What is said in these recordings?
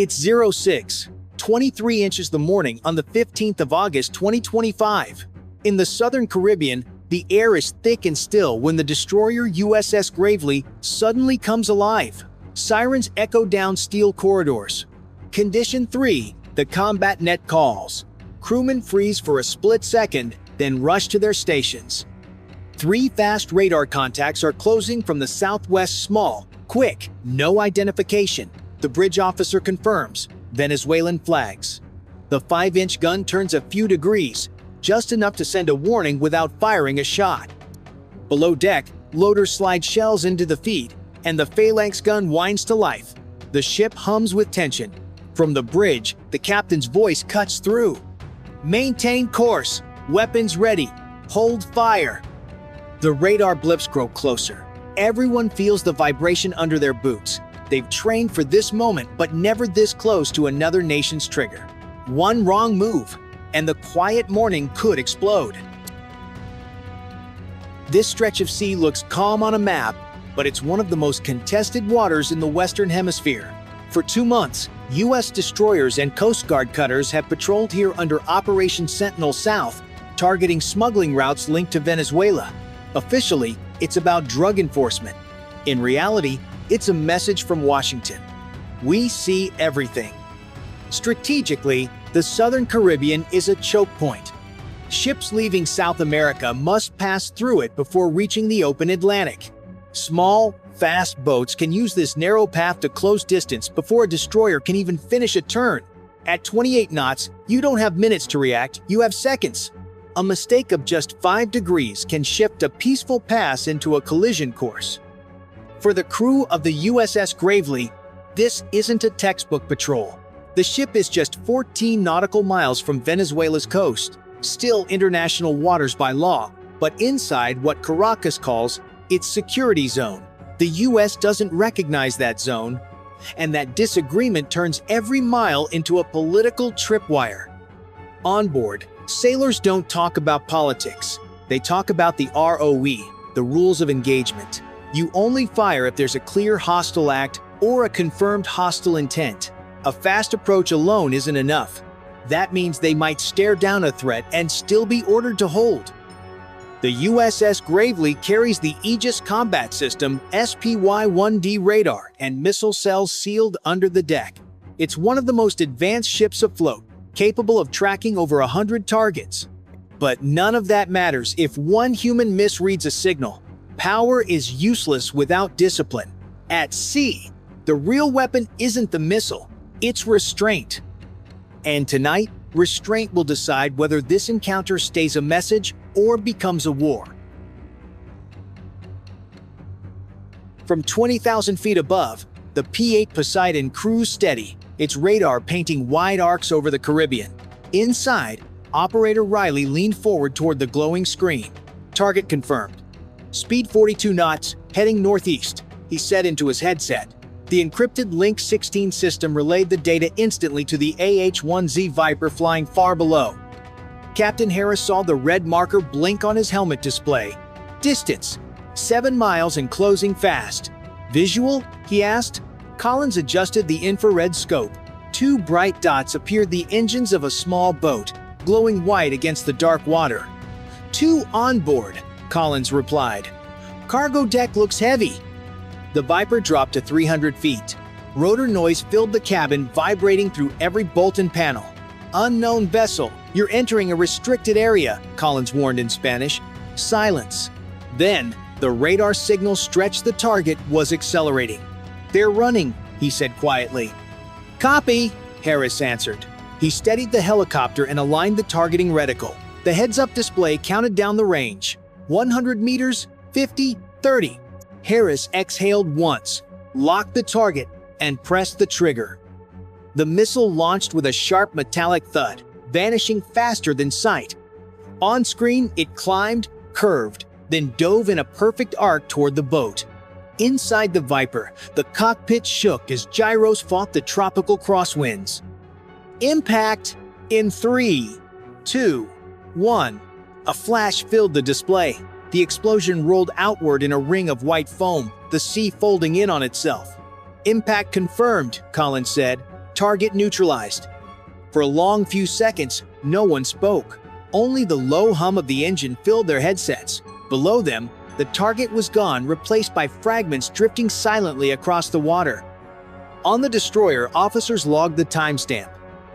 It's 06:23 inches the morning on the 15th of August 2025. In the southern Caribbean, the air is thick and still when the destroyer USS Gravely suddenly comes alive. Sirens echo down steel corridors. Condition 3, the combat net calls. Crewmen freeze for a split second, then rush to their stations. 3 fast radar contacts are closing from the southwest small. Quick, no identification. The bridge officer confirms. Venezuelan flags. The 5-inch gun turns a few degrees, just enough to send a warning without firing a shot. Below deck, loaders slide shells into the feed, and the phalanx gun winds to life. The ship hums with tension. From the bridge, the captain's voice cuts through. Maintain course. Weapons ready. Hold fire. The radar blips grow closer. Everyone feels the vibration under their boots. They've trained for this moment, but never this close to another nation's trigger. One wrong move, and the quiet morning could explode. This stretch of sea looks calm on a map, but it's one of the most contested waters in the Western Hemisphere. For 2 months, U.S. destroyers and Coast Guard cutters have patrolled here under Operation Sentinel South, targeting smuggling routes linked to Venezuela. Officially, it's about drug enforcement. In reality, it's a message from Washington. We see everything. Strategically, the Southern Caribbean is a choke point. Ships leaving South America must pass through it before reaching the open Atlantic. Small, fast boats can use this narrow path to close distance before a destroyer can even finish a turn. At 28 knots, you don't have minutes to react, you have seconds. A mistake of just 5 degrees can shift a peaceful pass into a collision course. For the crew of the USS Gravely, this isn't a textbook patrol. The ship is just 14 nautical miles from Venezuela's coast, still international waters by law, but inside what Caracas calls its security zone. The US doesn't recognize that zone, and that disagreement turns every mile into a political tripwire. On board, sailors don't talk about politics. They talk about the ROE, the rules of engagement. You only fire if there's a clear hostile act or a confirmed hostile intent. A fast approach alone isn't enough. That means they might stare down a threat and still be ordered to hold. The USS Gravely carries the Aegis Combat System SPY-1D radar and missile cells sealed under the deck. It's one of the most advanced ships afloat, capable of tracking over 100 targets. But none of that matters if one human misreads a signal. Power is useless without discipline. At sea, the real weapon isn't the missile, it's restraint. And tonight, restraint will decide whether this encounter stays a message or becomes a war. From 20,000 feet above, the P-8 Poseidon cruised steady, its radar painting wide arcs over the Caribbean. Inside, Operator Riley leaned forward toward the glowing screen. Target confirmed. Speed 42 knots, heading northeast, he said into his headset. The encrypted Link 16 system relayed the data instantly to the AH-1Z Viper flying far below. Captain Harris saw the red marker blink on his helmet display. Distance: 7 miles and closing fast. Visual? He asked. Collins adjusted the infrared scope. 2 bright dots appeared, the engines of a small boat, glowing white against the dark water. 2 on board, Collins replied. Cargo deck looks heavy. The Viper dropped to 300 feet. Rotor noise filled the cabin, vibrating through every bolt and panel. Unknown vessel, you're entering a restricted area, Collins warned in Spanish. Silence. Then, the radar signal stretched the target was accelerating. They're running, he said quietly. Copy, Harris answered. He steadied the helicopter and aligned the targeting reticle. The heads-up display counted down the range. 100 meters, 50, 30. Harris exhaled once, locked the target, and pressed the trigger. The missile launched with a sharp metallic thud, vanishing faster than sight. On screen, it climbed, curved, then dove in a perfect arc toward the boat. Inside the Viper, the cockpit shook as gyros fought the tropical crosswinds. Impact in 3, 2, 1. A flash filled the display. The explosion rolled outward in a ring of white foam, the sea folding in on itself. Impact confirmed, Collins said. Target neutralized. For a long few seconds, no one spoke. Only the low hum of the engine filled their headsets. Below them, the target was gone, replaced by fragments drifting silently across the water. On the destroyer, officers logged the timestamp: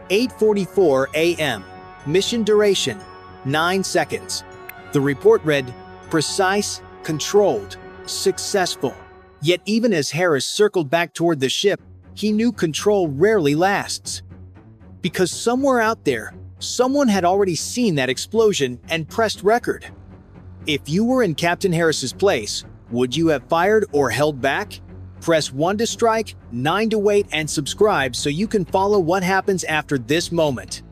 8:44 a.m. Mission duration: 9 seconds. The report read, "Precise, controlled, successful." Yet even as Harris circled back toward the ship, he knew control rarely lasts. Because somewhere out there, someone had already seen that explosion and pressed record. If you were in Captain Harris's place, would you have fired or held back? Press 1 to strike, 9 to wait, and subscribe so you can follow what happens after this moment.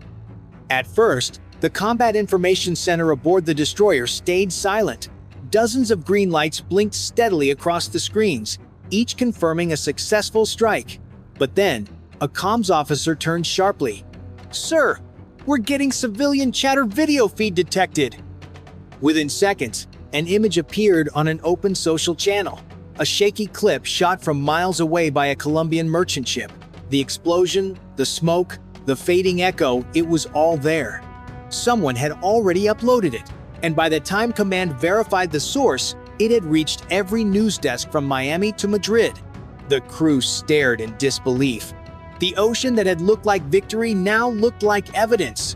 At first, the Combat Information Center aboard the destroyer stayed silent. Dozens of green lights blinked steadily across the screens, each confirming a successful strike. But then, a comms officer turned sharply. "Sir, we're getting civilian chatter video feed detected." Within seconds, an image appeared on an open social channel. A shaky clip shot from miles away by a Colombian merchant ship. The explosion, the smoke, the fading echo, it was all there. Someone had already uploaded it, and by the time command verified the source, it had reached every news desk from Miami to Madrid. The crew stared in disbelief. The ocean that had looked like victory now looked like evidence.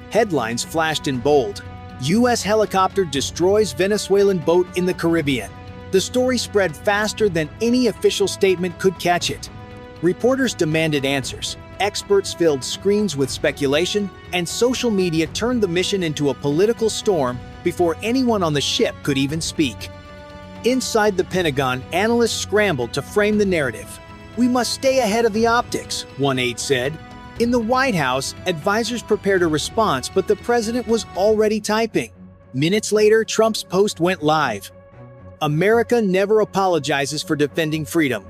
Headlines flashed in bold. U.S. helicopter destroys Venezuelan boat in the Caribbean. The story spread faster than any official statement could catch it. Reporters demanded answers. Experts filled screens with speculation, and social media turned the mission into a political storm before anyone on the ship could even speak. Inside the Pentagon, analysts scrambled to frame the narrative. "We must stay ahead of the optics," one aide said. In the White House, advisors prepared a response, but the president was already typing. Minutes later, Trump's post went live. "America never apologizes for defending freedom.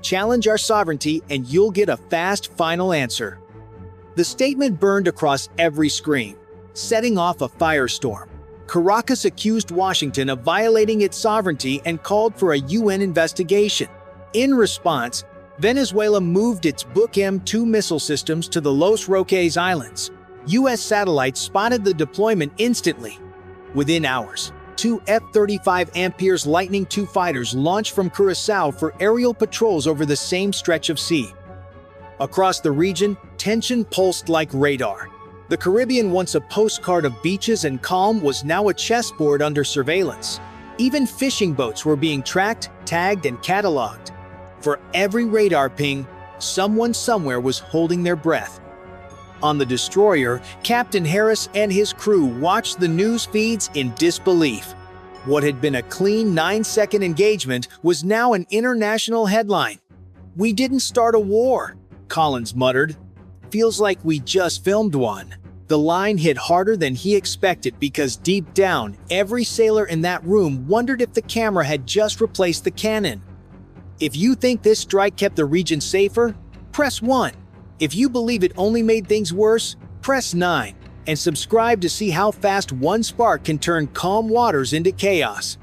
Challenge our sovereignty and you'll get a fast, final answer." The statement burned across every screen, setting off a firestorm. Caracas accused Washington of violating its sovereignty and called for a UN investigation. In response, Venezuela moved its Book M2 missile systems to the Los Roques Islands. U.S. satellites spotted the deployment instantly. Within hours, 2 F-35 Ampere's Lightning II fighters launched from Curaçao for aerial patrols over the same stretch of sea. Across the region, tension pulsed like radar. The Caribbean, once a postcard of beaches and calm, was now a chessboard under surveillance. Even fishing boats were being tracked, tagged, and cataloged. For every radar ping, someone somewhere was holding their breath. On the destroyer, Captain Harris and his crew watched the news feeds in disbelief. What had been a clean 9-second engagement was now an international headline. "We didn't start a war," Collins muttered. "Feels like we just filmed one." The line hit harder than he expected because deep down, every sailor in that room wondered if the camera had just replaced the cannon. If you think this strike kept the region safer, press 1. If you believe it only made things worse, press 9. And subscribe to see how fast one spark can turn calm waters into chaos.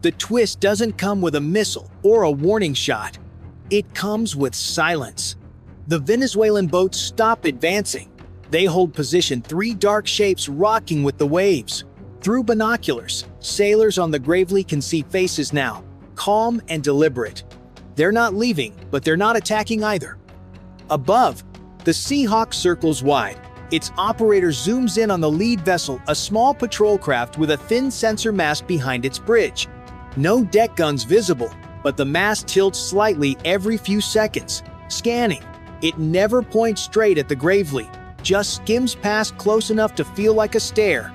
The twist doesn't come with a missile or a warning shot. It comes with silence. The Venezuelan boats stop advancing. They hold position, 3 dark shapes rocking with the waves. Through binoculars, sailors on the Gravely can see faces now, calm and deliberate. They're not leaving, but they're not attacking either. Above, the Seahawk circles wide. Its operator zooms in on the lead vessel, a small patrol craft with a thin sensor mast behind its bridge. No deck guns visible, but the mast tilts slightly every few seconds, scanning. It never points straight at the Gravely, just skims past close enough to feel like a stare.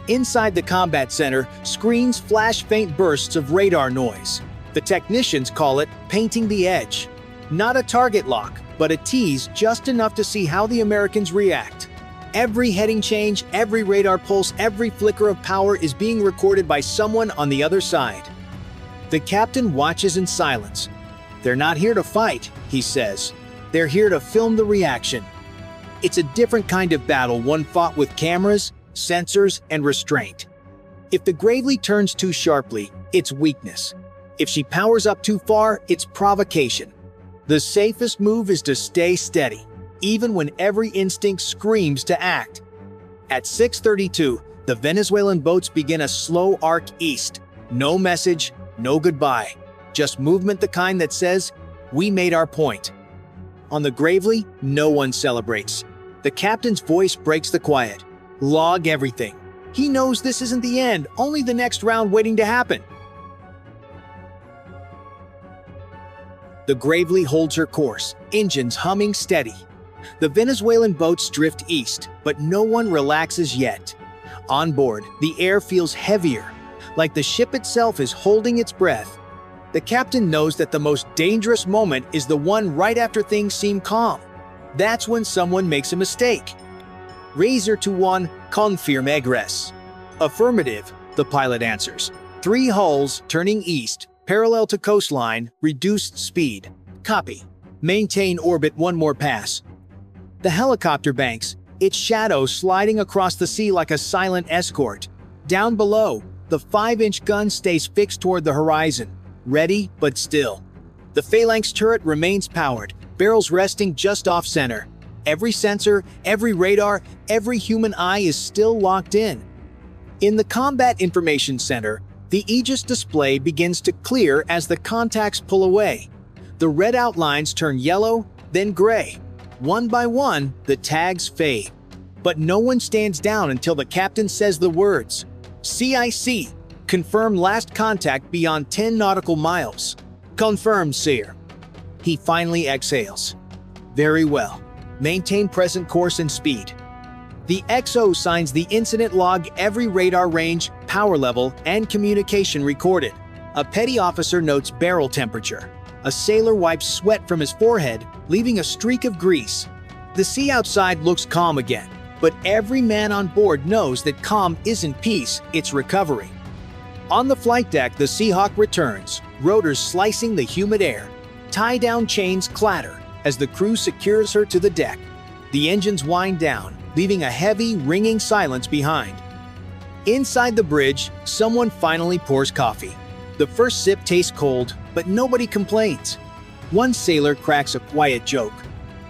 Inside the combat center, screens flash faint bursts of radar noise. The technicians call it painting the edge. Not a target lock, but a tease just enough to see how the Americans react. Every heading change, every radar pulse, every flicker of power is being recorded by someone on the other side. The captain watches in silence. "They're not here to fight," he says. "They're here to film the reaction." It's a different kind of battle, one fought with cameras, sensors, and restraint. If the Gravely turns too sharply, it's weakness. If she powers up too far, it's provocation. The safest move is to stay steady, even when every instinct screams to act. At 6:32, the Venezuelan boats begin a slow arc east. No message, no goodbye. Just movement the kind that says, "We made our point." On the Gravely, no one celebrates. The captain's voice breaks the quiet. "Log everything." He knows this isn't the end, only the next round waiting to happen. The Gravely holds her course, engines humming steady. The Venezuelan boats drift east, but no one relaxes yet. On board, the air feels heavier, like the ship itself is holding its breath. The captain knows that the most dangerous moment is the one right after things seem calm. That's when someone makes a mistake. Razor to one, confirm egress. Affirmative, the pilot answers. 3 hulls turning east, parallel to coastline, reduced speed. Copy. Maintain orbit 1 more pass. The helicopter banks, its shadow sliding across the sea like a silent escort. Down below, the 5-inch gun stays fixed toward the horizon, ready but still. The phalanx turret remains powered, barrels resting just off-center. Every sensor, every radar, every human eye is still locked in. In the Combat Information Center, the Aegis display begins to clear as the contacts pull away. The red outlines turn yellow, then gray. One by one, the tags fade. But no one stands down until the captain says the words, "CIC, confirm last contact beyond 10 nautical miles." "Confirmed, sir." He finally exhales. "Very well. Maintain present course and speed." The XO signs the incident log, every radar range, power level, and communication recorded. A petty officer notes barrel temperature. A sailor wipes sweat from his forehead, leaving a streak of grease. The sea outside looks calm again, but every man on board knows that calm isn't peace, it's recovery. On the flight deck, the Seahawk returns, rotors slicing the humid air. Tie-down chains clatter as the crew secures her to the deck. The engines wind down, leaving a heavy, ringing silence behind. Inside the bridge, someone finally pours coffee. The first sip tastes cold, but nobody complains. One sailor cracks a quiet joke.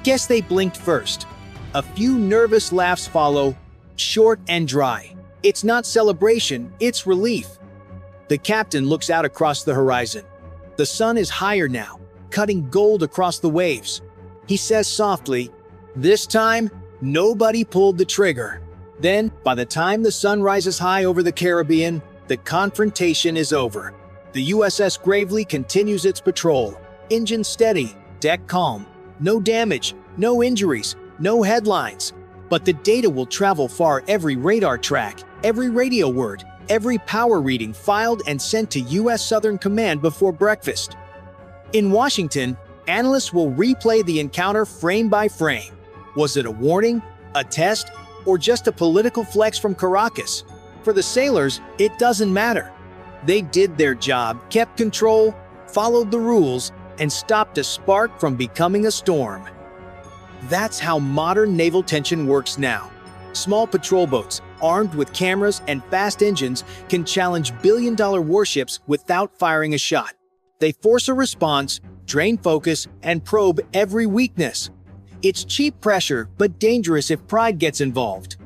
"Guess they blinked first." A few nervous laughs follow, short and dry. It's not celebration, it's relief. The captain looks out across the horizon. The sun is higher now, cutting gold across the waves. He says softly, "This time, nobody pulled the trigger." Then, by the time the sun rises high over the Caribbean, the confrontation is over. The USS Gravely continues its patrol. Engine steady, deck calm. No damage, no injuries, no headlines. But the data will travel far, every radar track, every radio word, every power reading filed and sent to U.S. Southern Command before breakfast. In Washington, analysts will replay the encounter frame by frame. Was it a warning, a test, or just a political flex from Caracas? For the sailors, it doesn't matter. They did their job, kept control, followed the rules, and stopped a spark from becoming a storm. That's how modern naval tension works now. Small patrol boats, armed with cameras and fast engines, can challenge billion-dollar warships without firing a shot. They force a response, drain focus, and probe every weakness. It's cheap pressure, but dangerous if pride gets involved.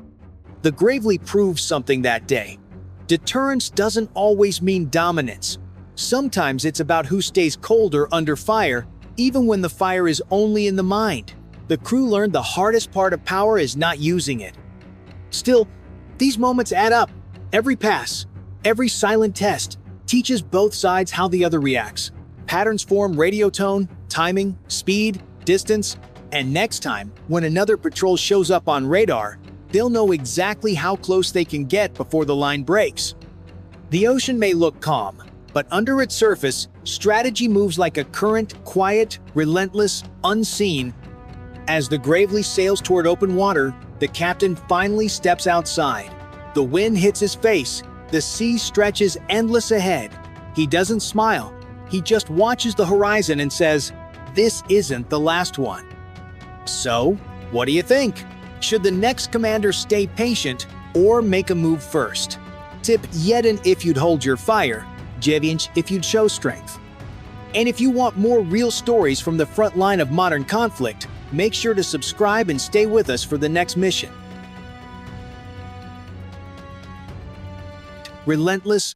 The Gravely proved something that day. Deterrence doesn't always mean dominance. Sometimes it's about who stays colder under fire, even when the fire is only in the mind. The crew learned the hardest part of power is not using it. Still, these moments add up. Every pass, every silent test, teaches both sides how the other reacts. Patterns form: radio tone, timing, speed, distance, and next time, when another patrol shows up on radar, they'll know exactly how close they can get before the line breaks. The ocean may look calm, but under its surface, strategy moves like a current, quiet, relentless, unseen. As the Gravely sails toward open water, the captain finally steps outside. The wind hits his face, the sea stretches endless ahead. He doesn't smile, he just watches the horizon and says, "This isn't the last one." So, what do you think? Should the next commander stay patient or make a move first? Tip: jeden if you'd hold your fire, dziewięć if you'd show strength. And if you want more real stories from the front line of modern conflict, make sure to subscribe and stay with us for the next mission. Relentless,